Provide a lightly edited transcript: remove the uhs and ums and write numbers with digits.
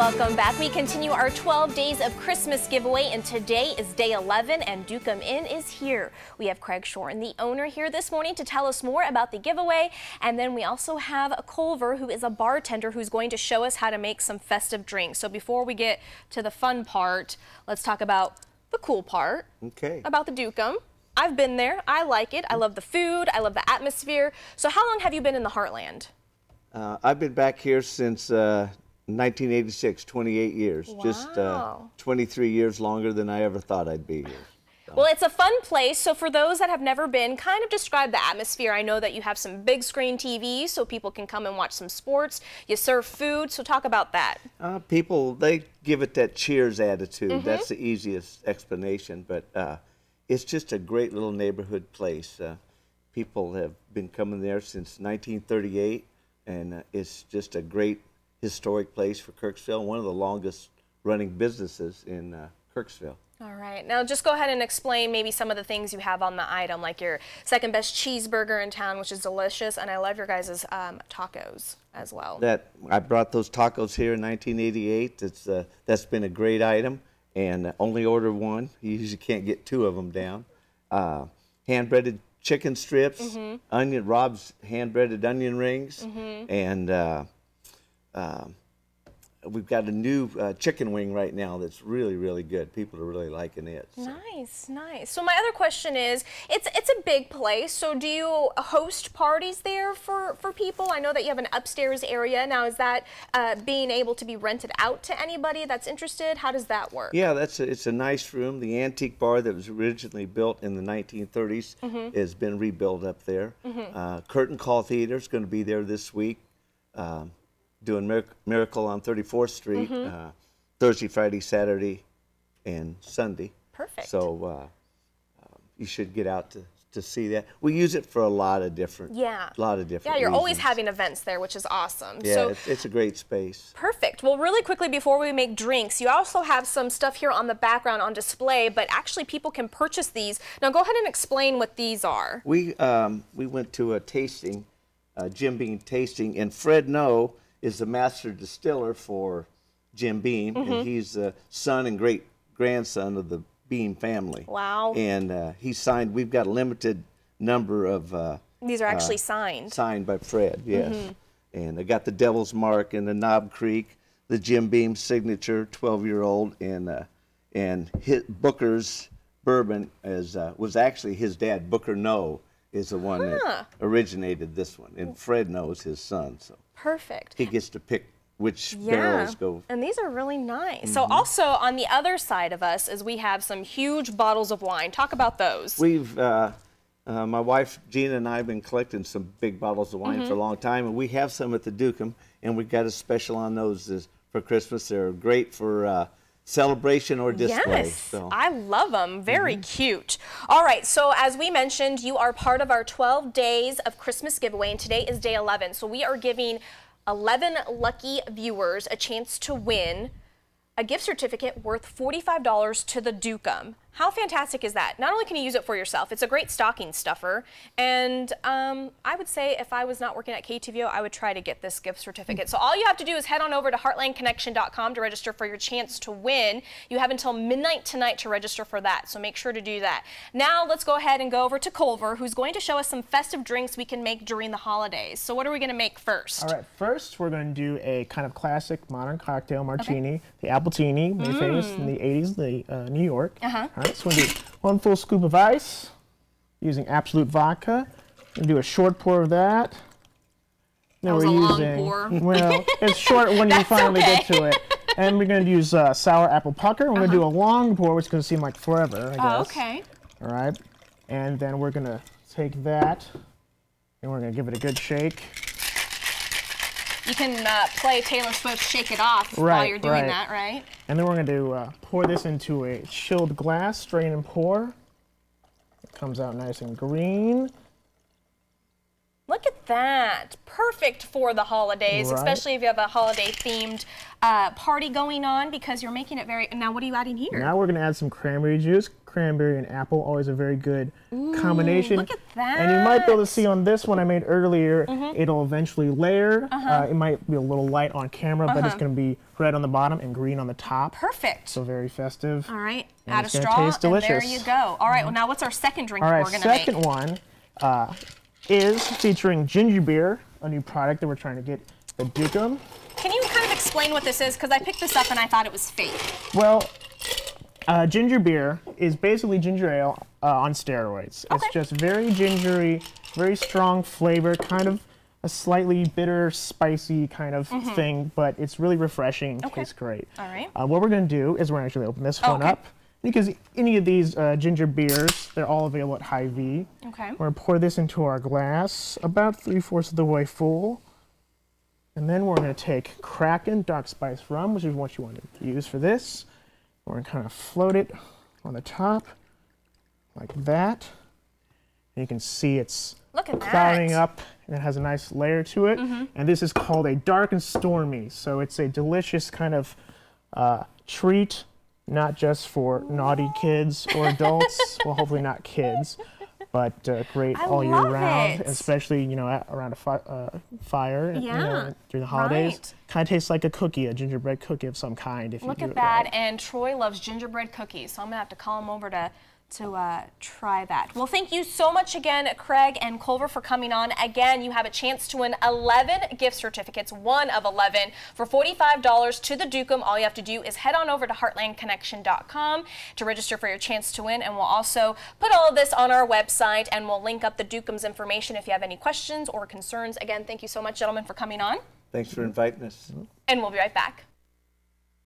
Welcome back. We continue our 12 days of Christmas giveaway, and today is day 11, and Dukum Inn is here. We have Craig Shorten, the owner, here this morning to tell us more about the giveaway, and then we also have Culver, who is a bartender, who's going to show us how to make some festive drinks. So before we get to the fun part, let's talk about the cool part, about the Dukum. I've been there. I like it. I love the food. I love the atmosphere. So how long have you been in the Heartland? I've been back here since 1986, 28 years. Wow. Just 23 years longer than I ever thought I'd be here. So. Well, it's a fun place. So for those that have never been, kind of describe the atmosphere. I know that you have some big screen TVs so people can come and watch some sports. You serve food, so talk about that. People, they give it that Cheers attitude. That's the easiest explanation, but it's just a great little neighborhood place. People have been coming there since 1938, and it's just a great historic place for Kirksville, one of the longest running businesses in Kirksville. All right, now just go ahead and explain maybe some of the things you have on the item, like your second best cheeseburger in town, which is delicious, and I love your guys' tacos as well. I brought those tacos here in 1988. That's been a great item, and only order one. You usually can't get two of them down. Hand-breaded chicken strips, Rob's hand-breaded onion rings, and we've got a new chicken wing right now that's really, really good. People are really liking it. So. Nice, nice. So my other question is, it's a big place, so do you host parties there for people? I know that you have an upstairs area. Now, is that being able to be rented out to anybody that's interested? How does that work? Yeah, it's a nice room. The antique bar that was originally built in the 1930s has been rebuilt up there. Curtain Call Theater is going to be there this week. Doing Miracle on 34th Street, Thursday, Friday, Saturday, and Sunday. Perfect. So you should get out to see that. We use it for a lot of different Yeah, you're reasons. always having events there, which is awesome. Yeah, so, it's a great space. Perfect. Well, really quickly before we make drinks, you also have some stuff here on the background on display, but actually people can purchase these. Now go ahead and explain what these are. We went to a tasting, Jim Beam tasting, and Fred Noe is the master distiller for Jim Beam, and he's the son and great-grandson of the Beam family. Wow. And he signed, we've got a limited number of... These are actually signed. Signed by Fred, yes. And I got the Devil's Mark and the Knob Creek, the Jim Beam signature, 12-year-old, and Booker's bourbon was actually his dad, Booker Noe, is the one that originated this one, and Fred Noe is his son. So perfect. He gets to pick which barrels go. And these are really nice. So also on the other side of us is we have some huge bottles of wine. Talk about those. We've, my wife Gina and I have been collecting some big bottles of wine for a long time, and we have some at the Dukum, and we've got a special on those for Christmas. They're great for celebration or display. Yes, so. I love them. Very cute. All right, so as we mentioned, you are part of our 12 days of Christmas giveaway, and today is day 11. So we are giving 11 lucky viewers a chance to win a gift certificate worth $45 to the Dukum. How fantastic is that? Not only can you use it for yourself, it's a great stocking stuffer, and I would say if I was not working at KTVO, I would try to get this gift certificate. So all you have to do is head on over to heartlandconnection.com to register for your chance to win. You have until midnight tonight to register for that, so make sure to do that. Now let's go ahead and go over to Culver, who's going to show us some festive drinks we can make during the holidays. So what are we going to make first? All right, first we're going to do a kind of classic modern cocktail martini, the Appletini, made famous in the 80s, the New York. All right, so we're going to do 1 full scoop of ice using Absolute vodka. We're going to do a short pour of that. That was a long pour. Well, it's short when you finally get to it. And we're going to use sour apple pucker. We're going to do a long pour, which is going to seem like forever, I guess. Oh, okay. All right. And then we're going to take that, and we're going to give it a good shake. You can play Taylor Swift Shake It Off while you're doing that, right? And then we're going to pour this into a chilled glass, strain and pour. It comes out nice and green. Look at that. Perfect for the holidays, especially if you have a holiday-themed party going on, because you're making it very... Now, what are you adding here? Now we're going to add some cranberry juice. Cranberry and apple, always a very good combination. Look at that. And you might be able to see on this one I made earlier, it'll eventually layer. It might be a little light on camera, but it's going to be red on the bottom and green on the top. Perfect. So very festive. All right, And add a it's gonna straw, taste delicious. and there you go. All right, well now what's our second drink All right, we're going to make? second one is featuring ginger beer, a new product that we're trying to get, the Dukum. Can you kind of explain what this is? Because I picked this up and I thought it was fake. Well, ginger beer is basically ginger ale on steroids. Okay. It's just very gingery, very strong flavor, kind of a slightly bitter, spicy kind of thing, but it's really refreshing and tastes great. All right. What we're going to do is we're going to actually open this one up, because any of these ginger beers, they're all available at Hy-Vee. Okay. We're going to pour this into our glass, about 3/4 of the way full. And then we're going to take Kraken Dark Spice Rum, which is what you want to use for this. We're going to kind of float it on the top, like that. And you can see it's clouding up, and it has a nice layer to it. And this is called a Dark and Stormy. So it's a delicious kind of treat, not just for naughty kids or adults. Well, hopefully not kids. But great all year round, especially around a fire during the holidays. Right. Kind of tastes like a cookie, a gingerbread cookie of some kind. If Look you do at it that, right. and Troy loves gingerbread cookies, so I'm gonna have to call him over to try that. Well, thank you so much again, Craig and Culver, for coming on. Again, you have a chance to win 11 gift certificates, one of 11, for $45 to the Dukum. All you have to do is head on over to heartlandconnection.com to register for your chance to win, and we'll also put all of this on our website, and we'll link up the Dukum's information if you have any questions or concerns. Again, thank you so much, gentlemen, for coming on. Thanks for inviting us. And we'll be right back.